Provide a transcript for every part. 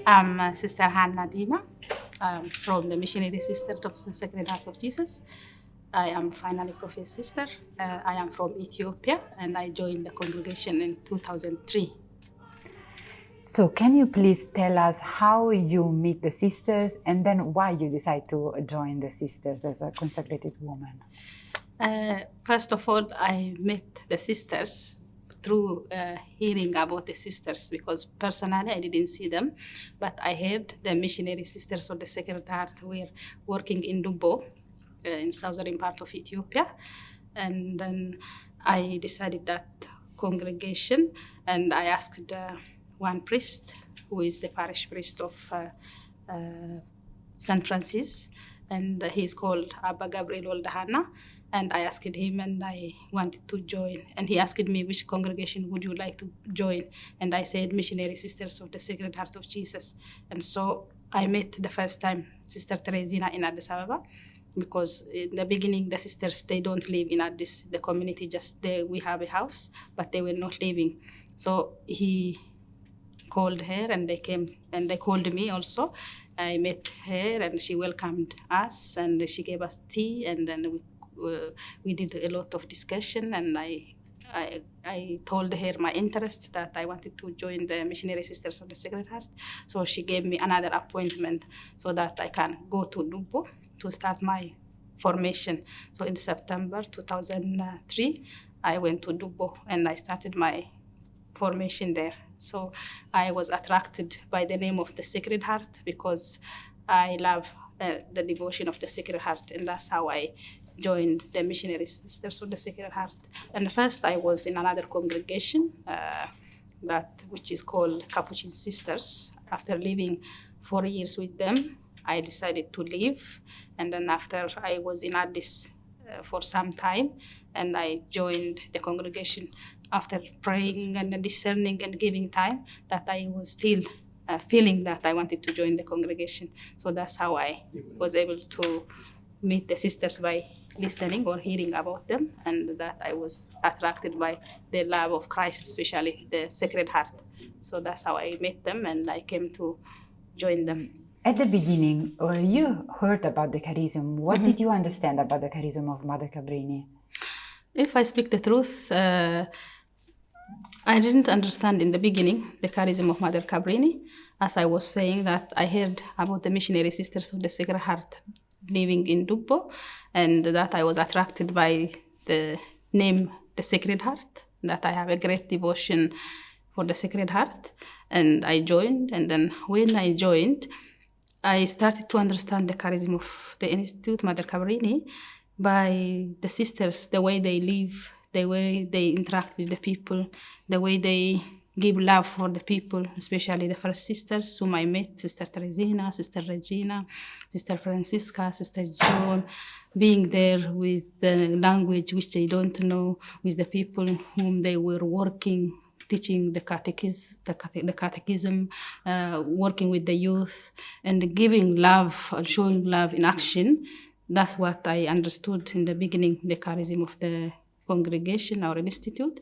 I'm Sister Hana Dimma. I'm from the Missionary Sisters of the Sacred Heart of Jesus. I am finally Prophet Sister. I am from Ethiopia and I joined the congregation in 2003. So can you please tell us how you meet the sisters and then why you decide to join the sisters as a consecrated woman? First of all, I met the sisters through hearing about the sisters because personally I didn't see them, but I heard the missionary sisters of the Sacred Heart were working in Dumbo, in southern part of Ethiopia, and then I decided that congregation, and I asked one priest who is the parish priest of San Francis, and he's called Abba Gabriel Hana. And I asked him and I wanted to join. And he asked me, which congregation would you like to join? And I said, Missionary Sisters of the Sacred Heart of Jesus. And so I met the first time Sister Teresina in Addis Ababa, because in the beginning, the sisters, they don't live in Addis, the community just there, we have a house, but they were not living. So he called her and they came and they called me also. I met her and she welcomed us and she gave us tea, and then we did a lot of discussion, and I told her my interest that I wanted to join the Missionary Sisters of the Sacred Heart. So she gave me another appointment so that I can go to Dubo to start my formation. So in September 2003, I went to Dubo and I started my formation there. So I was attracted by the name of the Sacred Heart because I love the devotion of the Sacred Heart, and that's how I joined the Missionary Sisters of the Sacred Heart. And first I was in another congregation which is called Capuchin Sisters. After living 4 years with them, I decided to leave. And then after I was in Addis for some time, and I joined the congregation after praying and discerning and giving time that I was still feeling that I wanted to join the congregation. So that's how I was able to meet the sisters by listening or hearing about them, and that I was attracted by the love of Christ, especially the Sacred Heart. So that's how I met them and I came to join them. At the beginning, you heard about the charism. What did you understand about the charism of Mother Cabrini? If I speak the truth, I didn't understand in the beginning the charism of Mother Cabrini. As I was saying, that I heard about the Missionary Sisters of the Sacred Heart living in Dubbo, and that I was attracted by the name, the Sacred Heart, that I have a great devotion for the Sacred Heart, and I joined. And then when I joined, I started to understand the charism of the Institute, Mother Cabrini, by the sisters, the way they live, the way they interact with the people, the way they give love for the people, especially the first sisters whom I met, Sister Teresina, Sister Regina, Sister Francisca, Sister Joan, being there with the language which they don't know, with the people whom they were working, teaching the catechism, working with the youth, and giving love, showing love in action. That's what I understood in the beginning, the charism of the congregation, our institute.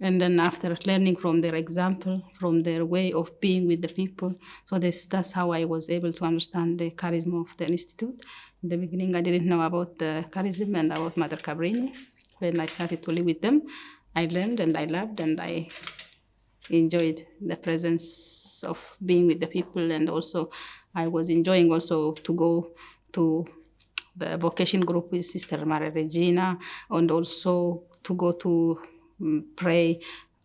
And then after learning from their example, from their way of being with the people, so that's how I was able to understand the charisma of the institute. In the beginning, I didn't know about the charism and about Mother Cabrini. When I started to live with them, I learned and I loved and I enjoyed the presence of being with the people. And also, I was enjoying also to go to the vocation group with Sister Maria Regina, and also to go to pray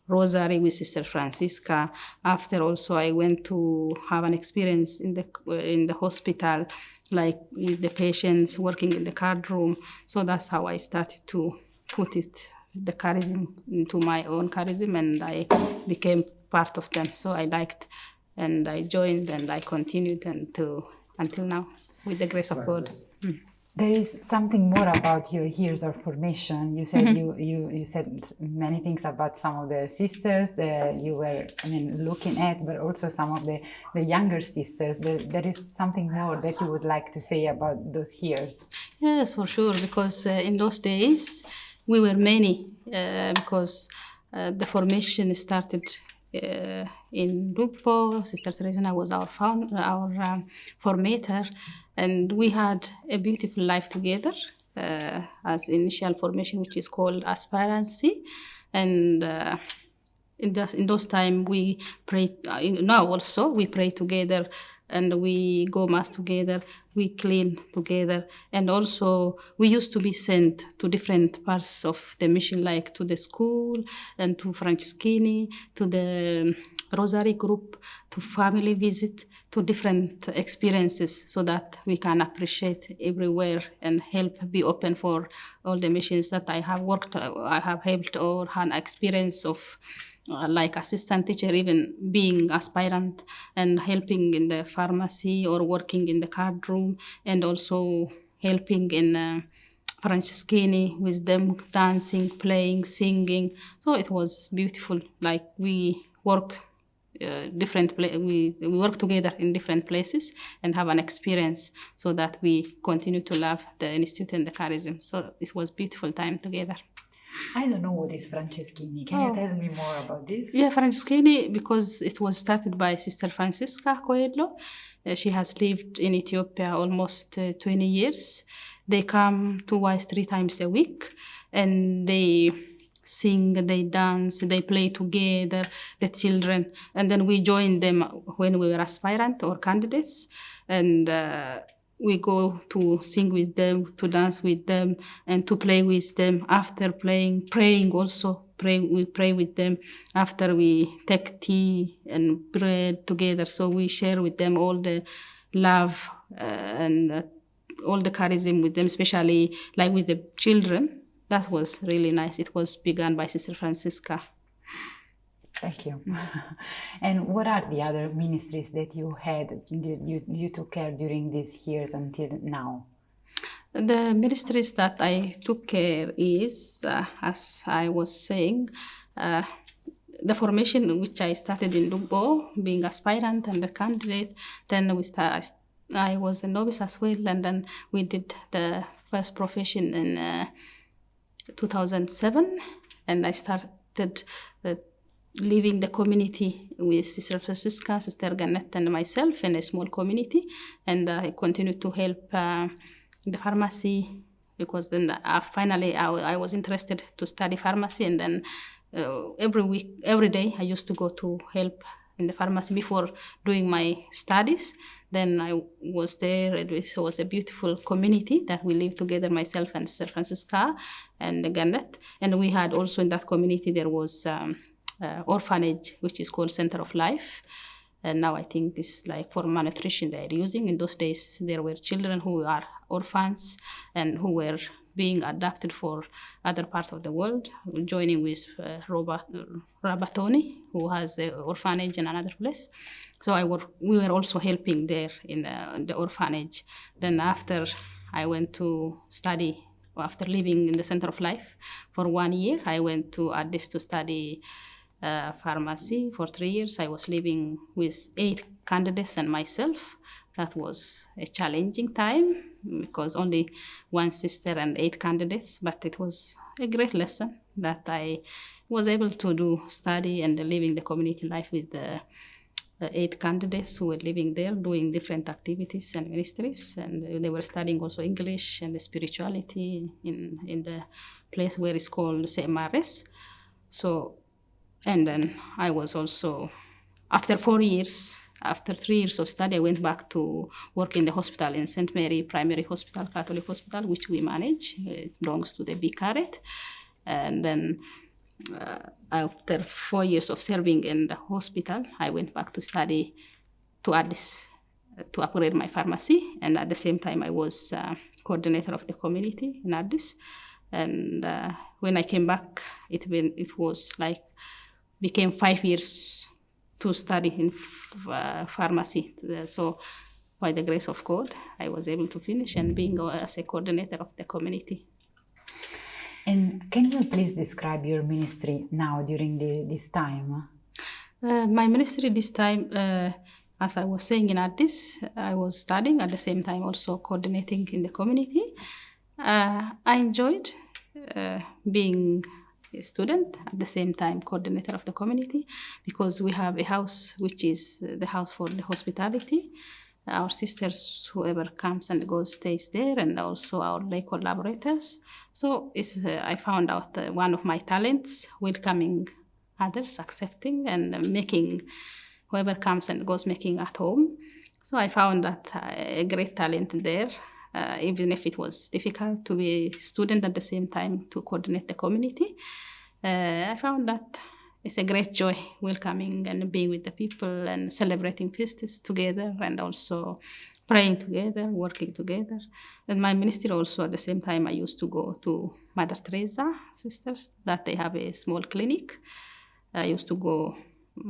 rosary with Sister Francisca. After also I went to have an experience in the hospital, like with the patients, working in the card room. So that's how I started to put the charism into my own charism, and I became part of them. So I liked and I joined and I continued until now with the grace of God. There is something more about your years of formation. You said you said many things about some of the sisters that you were looking at, but also some of the younger sisters. There is something more that you would like to say about those years. Yes, for sure, because in those days we were many, because the formation started in Lupo. Sister Teresina was our formator, and we had a beautiful life together as initial formation, which is called aspirancy. And in those time we pray. Now also we pray together, and we go mass together, we clean together, and also we used to be sent to different parts of the mission, like to the school and to Franciscani, to the Rosary group, to family visit, to different experiences, so that we can appreciate everywhere and help be open for all the missions that I have worked, I have helped or had experience of. Like assistant teacher, even being aspirant and helping in the pharmacy or working in the card room, and also helping in Franciscani with them, dancing, playing, singing. So it was beautiful. Like we work we work together in different places and have an experience, so that we continue to love the institute and the charism. So it was beautiful time together. I don't know what is Franciscani. Can you tell me more about this? Yeah, Franciscani, because it was started by Sister Francisca Coelho. She has lived in Ethiopia almost 20 years. They come twice, 3 times a week, and they sing, they dance, they play together, the children. And then we joined them when we were aspirant or candidates. And we go to sing with them, to dance with them, and to play with them. After praying also, we pray with them. After we take tea and bread together, so we share with them all the love and all the charism with them, especially like with the children. That was really nice. It was begun by Sister Francisca. Thank you. And what are the other ministries that you had, you took care during these years until now? The ministries that I took care is, as I was saying, the formation which I started in Lubo, being aspirant and a candidate. Then I was a novice as well, and then we did the first profession in 2007, and I started leaving the community with Sister Francisca, Sister Gannet, and myself in a small community. And I continued to help the pharmacy, because then finally I was interested to study pharmacy. And then every day I used to go to help in the pharmacy before doing my studies. Then I was there. It was a beautiful community that we lived together, myself and Sister Francisca and Gannet. And we had also in that community, there was orphanage, which is called Center of Life. And now I think it's like for malnutrition they are using. In those days, there were children who are orphans and who were being adopted for other parts of the world, joining with Rabatoni, who has an orphanage in another place. So we were also helping there in the orphanage. Then after I went to study, after living in the Center of Life for 1 year, I went to Addis to study pharmacy for 3 years. I was living with 8 candidates and myself. That was a challenging time because only 1 sister and 8 candidates, but it was a great lesson that I was able to study and live in the community life with the 8 candidates who were living there, doing different activities and ministries, and they were studying also English and spirituality in the place where it's called CMRS. So, and then I was also, after 4 years, after 3 years of study, I went back to work in the hospital in St. Mary Primary Hospital, Catholic Hospital, which we manage. It belongs to the Vicariate. And then after 4 years of serving in the hospital, I went back to study to Addis to upgrade my pharmacy. And at the same time, I was coordinator of the community in Addis. And when I came back, it was like, became 5 years to study in pharmacy. So by the grace of God, I was able to finish and being as a coordinator of the community. And can you please describe your ministry now during this time? My ministry this time, as I was saying in Addis, I was studying at the same time also coordinating in the community. I enjoyed being student, at the same time coordinator of the community, because we have a house which is the house for the hospitality. Our sisters, whoever comes and goes, stays there, and also our lay collaborators. So I found out one of my talents, welcoming others, accepting, and making whoever comes and goes, making at home. So I found that a great talent there, even if it was difficult to be a student at the same time to coordinate the community. I found that it's a great joy welcoming and being with the people and celebrating feasts together, and also praying together, working together. And my ministry also, at the same time, I used to go to Mother Teresa sisters, that they have a small clinic. I used to go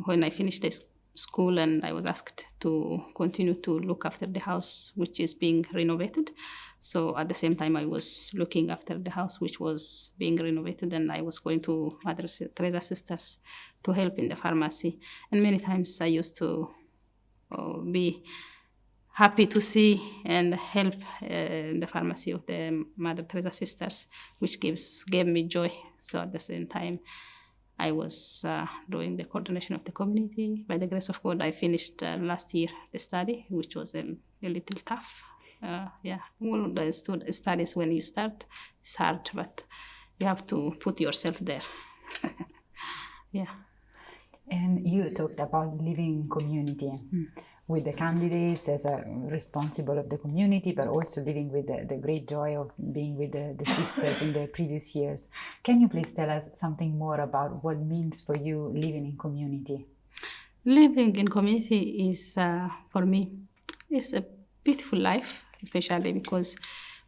when I finished the school, and I was asked to continue to look after the house which is being renovated. So at the same time, I was looking after the house which was being renovated, and I was going to Mother Teresa sisters to help in the pharmacy. And many times I used to be happy to see and help in the pharmacy of the Mother Teresa sisters, which gave me joy. So at the same time, I was doing the coordination of the community. By the grace of God, I finished last year the study, which was a little tough. All the studies when you start, it's hard, but you have to put yourself there. Yeah. And you talked about living in community with the candidates as a responsible of the community, but also living with the great joy of being with the sisters in the previous years. Can you please tell us something more about what it means for you living in community? Living in community is, for me, is a beautiful life, especially because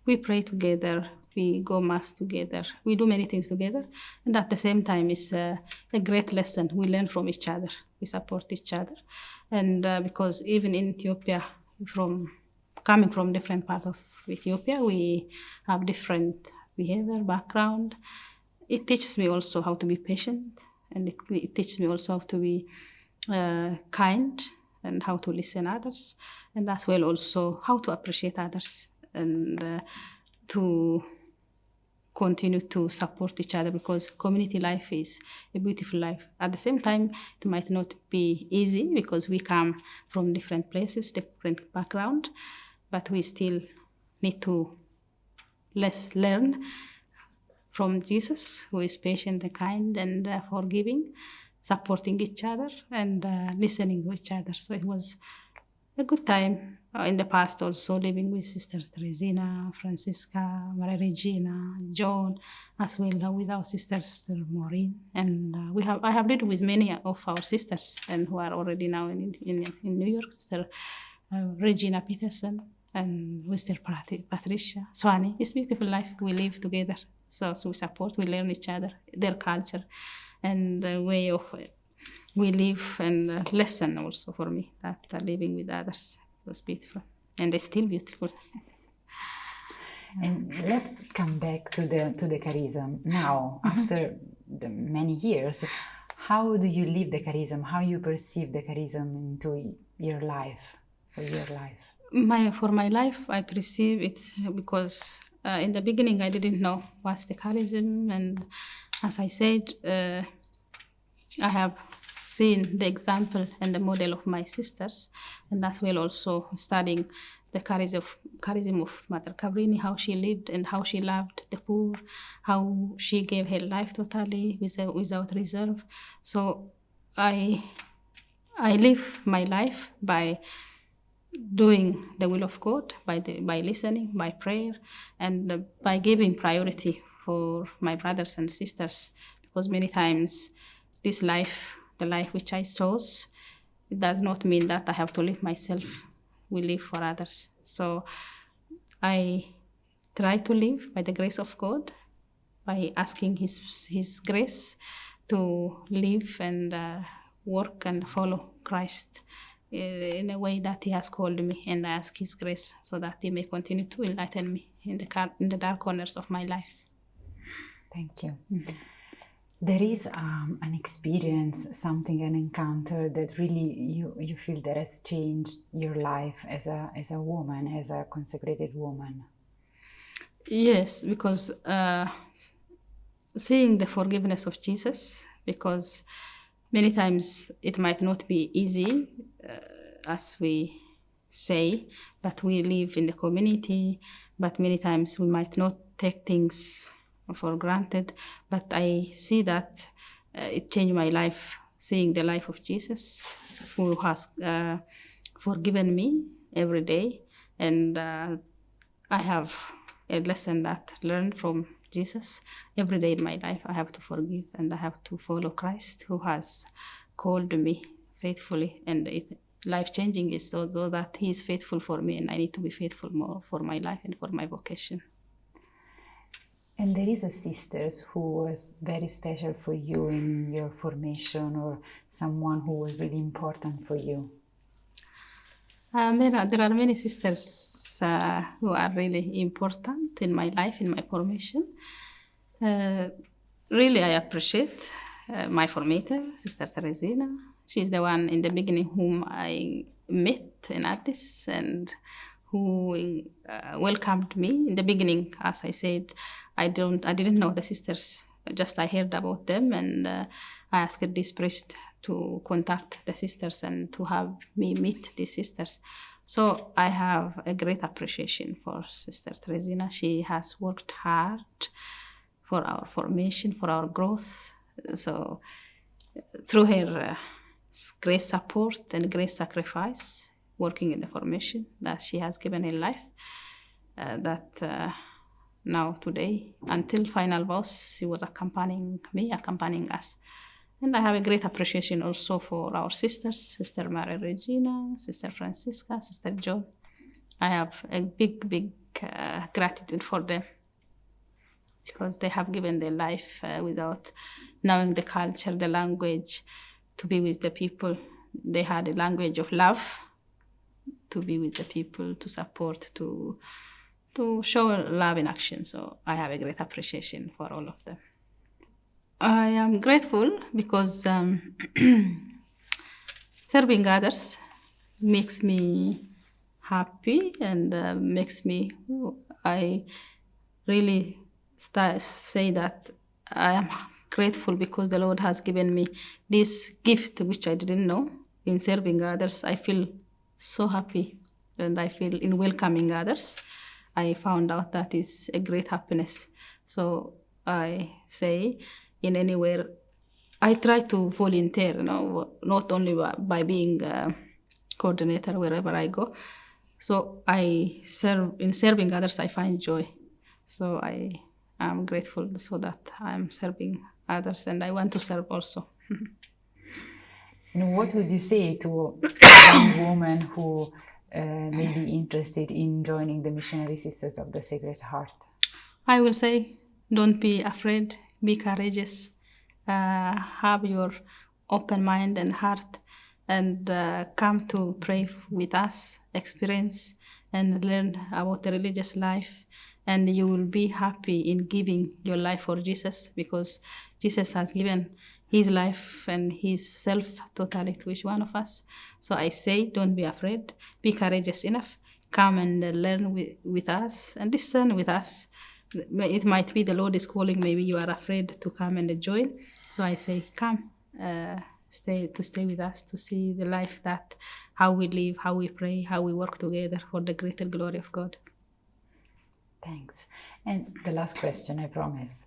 we pray together, we go mass together, we do many things together, and at the same time, it's a great lesson. We learn from each other, we support each other, and because even in Ethiopia, coming from different parts of Ethiopia, we have different behavior, background. It teaches me also how to be patient, and it teaches me also how to be kind, and how to listen others, and as well also how to appreciate others, and to continue to support each other, because community life is a beautiful life. At the same time, it might not be easy because we come from different places, different background, but we still need to learn from Jesus, who is patient and kind and forgiving, supporting each other and listening to each other. So it was a good time in the past, also living with Sisters Teresina, Francisca, Maria Regina, John, as well with our sister Maureen. And I have lived with many of our sisters, and who are already now in New York, Sister Regina Peterson and Sister Patricia, Swani. It's a beautiful life. We live together. So we support, we learn each other, their culture and the way of we live, and lesson also for me that living with others, it was beautiful, and it's still beautiful. And let's come back to the charism now. After the many years, how do you live the charism? How you perceive the charism into your life, for your life? For my life, I perceive it because in the beginning I didn't know what's the charism, and as I said, I have seen the example and the model of my sisters, and as well also studying the charism of Mother Cabrini, how she lived and how she loved the poor, how she gave her life totally without reserve. So I live my life by doing the will of God, by listening, by prayer, and by giving priority for my brothers and sisters, because many times this life, the life which I chose, it does not mean that I have to live myself. We live for others. So I try to live by the grace of God, by asking His grace to live and work and follow Christ in a way that He has called me, and I ask His grace so that He may continue to enlighten me in the dark corners of my life. Thank you. Mm-hmm. There is an experience, an encounter that really you feel that has changed your life as a woman, as a consecrated woman. Yes, because seeing the forgiveness of Jesus, because many times it might not be easy, as we say, but we live in the community, but many times we might not take things for granted. But I see that it changed my life, seeing the life of Jesus, who has forgiven me every day. And I have a lesson that I learned from Jesus. Every day in my life, I have to forgive and I have to follow Christ, who has called me faithfully. And life-changing is also that he is faithful for me, and I need to be faithful more for my life and for my vocation. And there is a sister who was very special for you in your formation, or someone who was really important for you? There are many sisters who are really important in my life, in my formation. Really, I appreciate my formator, Sister Teresina. She's the one in the beginning whom I met in Addis and who welcomed me. In the beginning, as I said, I didn't know the sisters. Just I heard about them, and I asked this priest to contact the sisters and to have me meet these sisters. So I have a great appreciation for Sister Teresina. She has worked hard for our formation, for our growth. So through her great support and great sacrifice, working in the formation that she has given her life, now today, until final vows, she was accompanying me, accompanying us. And I have a great appreciation also for our sisters, Sister Maria Regina, Sister Francisca, Sister John. I have a big gratitude for them, because they have given their life without knowing the culture, the language, to be with the people. They had a language of love, to be with the people, to support, to show love in action. So I have a great appreciation for all of them. I am grateful because serving others makes me happy and I really say that I am grateful because the Lord has given me this gift which I didn't know. In serving others, I feel so happy, and I feel in welcoming others, I found out that is a great happiness. So I say, in anywhere, I try to volunteer, not only by being a coordinator wherever I go. So in serving others, I find joy. So I am grateful so that I'm serving others, and I want to serve also. And what would you say to a young woman who may be interested in joining the Missionary Sisters of the Sacred Heart? I will say, don't be afraid, be courageous, have your open mind and heart, and come to pray with us, experience and learn about the religious life, and you will be happy in giving your life for Jesus, because Jesus has given his life and his self totally to each one of us. So I say, don't be afraid, be courageous enough, come and learn with us and listen with us. It might be the Lord is calling, maybe you are afraid to come and join. So I say, come, stay with us, to see the life, that how we live, how we pray, how we work together for the greater glory of God. Thanks. And the last question, I promise.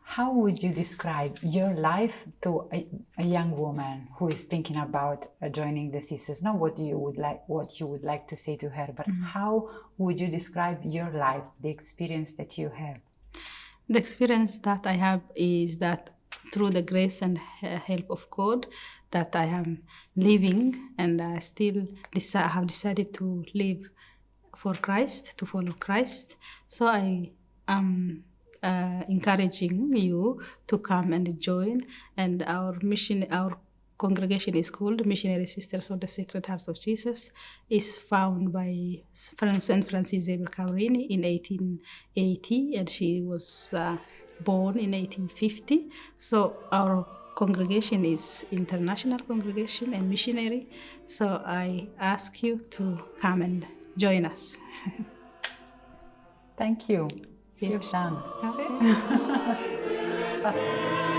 How would you describe your life to a young woman who is thinking about joining the sisters? Not what you would like to say to her, but how would you describe your life, the experience that you have? The experience that I have is that through the grace and help of God, that I am living, and I still have decided to live for Christ, to follow Christ. So I am encouraging you to come and join. And our congregation is called Missionary Sisters of the Sacred Heart of Jesus. Is found by Saint Francis Xavier Cabrini in 1880, and she was born in 1850. So our congregation is international congregation and missionary. So I ask you to come and join us. Thank you. You've done. Yeah. See?